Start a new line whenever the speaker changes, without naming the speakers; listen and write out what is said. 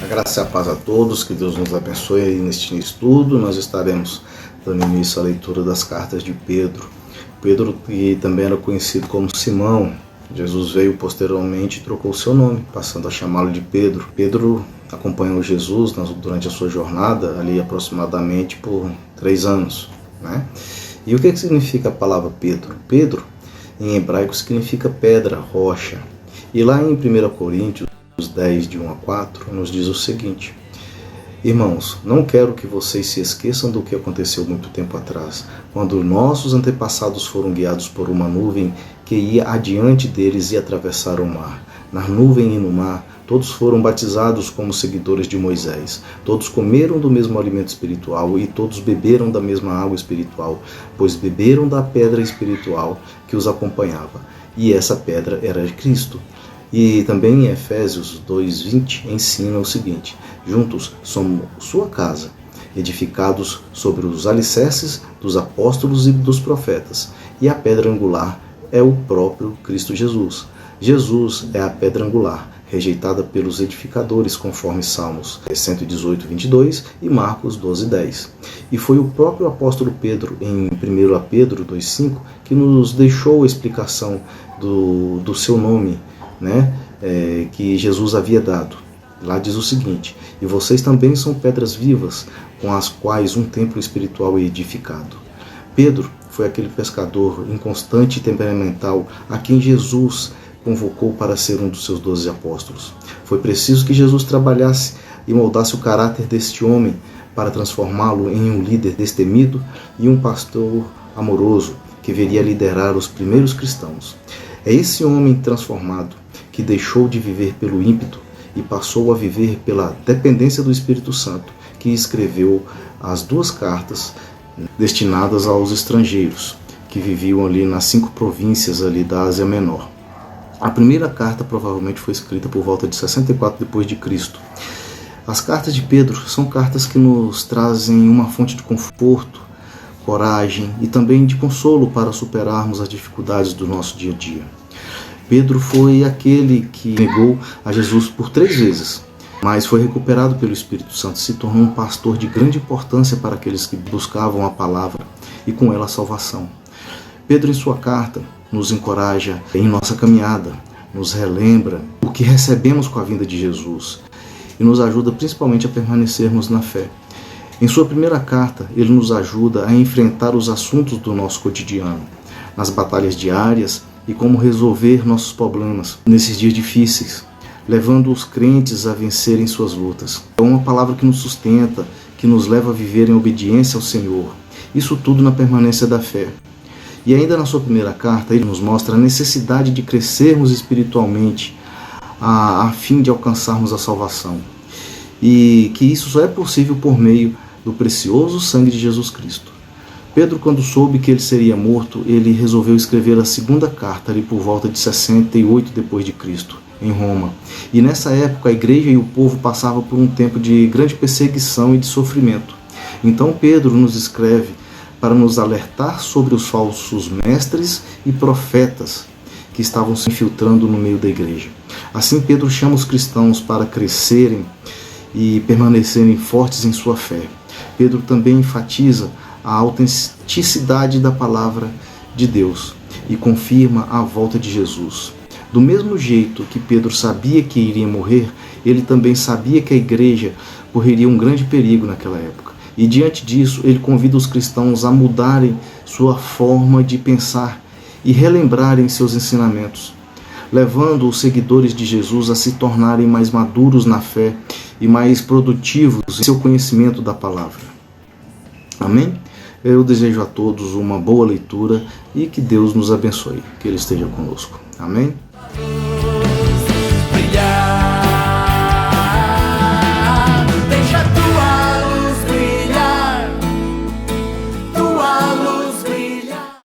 graça e a paz a todos, que Deus nos abençoe aí neste estudo. Nós estaremos dando início à leitura das cartas de Pedro. Pedro, que também era conhecido como Simão, Jesus veio posteriormente e trocou seu nome, passando a chamá-lo de Pedro. Pedro acompanhou Jesus durante a sua jornada, ali aproximadamente por 3 anos, né? E o que significa a palavra Pedro? Pedro, em hebraico, significa pedra, rocha. E lá em 1 Coríntios 10, de 1 a 4, nos diz o seguinte: Irmãos, não quero que vocês se esqueçam do que aconteceu muito tempo atrás, quando nossos antepassados foram guiados por uma nuvem que ia adiante deles e atravessaram o mar. Na nuvem e no mar, todos foram batizados como seguidores de Moisés. Todos comeram do mesmo alimento espiritual e todos beberam da mesma água espiritual, pois beberam da pedra espiritual que os acompanhava. E essa pedra era Cristo. E também em Efésios 2:20 ensina o seguinte: juntos somos sua casa, edificados sobre os alicerces dos apóstolos e dos profetas, e a pedra angular é o próprio Cristo Jesus. Jesus é a pedra angular, rejeitada pelos edificadores, conforme Salmos 118:22 e Marcos 12:10. E foi o próprio apóstolo Pedro, em 1 Pedro 2:5, que nos deixou a explicação do seu nome, né, que Jesus havia dado. Lá diz o seguinte: e vocês também são pedras vivas, com as quais um templo espiritual é edificado. Pedro foi aquele pescador inconstante e temperamental a quem Jesus convocou para ser um dos seus 12 apóstolos. Foi preciso que Jesus trabalhasse e moldasse o caráter deste homem para transformá-lo em um líder destemido e um pastor amoroso que viria a liderar os primeiros cristãos. É esse homem transformado que deixou de viver pelo ímpeto e passou a viver pela dependência do Espírito Santo, que escreveu as 2 cartas destinadas aos estrangeiros que viviam ali nas 5 províncias ali da Ásia Menor. A primeira carta provavelmente foi escrita por volta de 64 depois de Cristo. As cartas de Pedro são cartas que nos trazem uma fonte de conforto, coragem e também de consolo para superarmos as dificuldades do nosso dia a dia. Pedro foi aquele que negou a Jesus por 3 vezes, mas foi recuperado pelo Espírito Santo e se tornou um pastor de grande importância para aqueles que buscavam a palavra e com ela a salvação. Pedro, em sua carta, nos encoraja em nossa caminhada, nos relembra o que recebemos com a vinda de Jesus e nos ajuda principalmente a permanecermos na fé. Em sua primeira carta, ele nos ajuda a enfrentar os assuntos do nosso cotidiano, nas batalhas diárias e como resolver nossos problemas nesses dias difíceis, levando os crentes a vencerem suas lutas. É uma palavra que nos sustenta, que nos leva a viver em obediência ao Senhor. Isso tudo na permanência da fé. E ainda na sua primeira carta, ele nos mostra a necessidade de crescermos espiritualmente a fim de alcançarmos a salvação. E que isso só é possível por meio do precioso sangue de Jesus Cristo. Pedro, quando soube que ele seria morto, ele resolveu escrever a segunda carta ali por volta de 68 depois de Cristo, em Roma. E nessa época a igreja e o povo passavam por um tempo de grande perseguição e de sofrimento. Então Pedro nos escreve para nos alertar sobre os falsos mestres e profetas que estavam se infiltrando no meio da igreja. Assim Pedro chama os cristãos para crescerem e permanecerem fortes em sua fé. Pedro também enfatiza a autenticidade da palavra de Deus e confirma a volta de Jesus. Do mesmo jeito que Pedro sabia que iria morrer, ele também sabia que a igreja correria um grande perigo naquela época. E diante disso, ele convida os cristãos a mudarem sua forma de pensar e relembrarem seus ensinamentos, levando os seguidores de Jesus a se tornarem mais maduros na fé e mais produtivos em seu conhecimento da palavra. Amém? Eu desejo a todos uma boa leitura e que Deus nos abençoe, que Ele esteja conosco. Amém?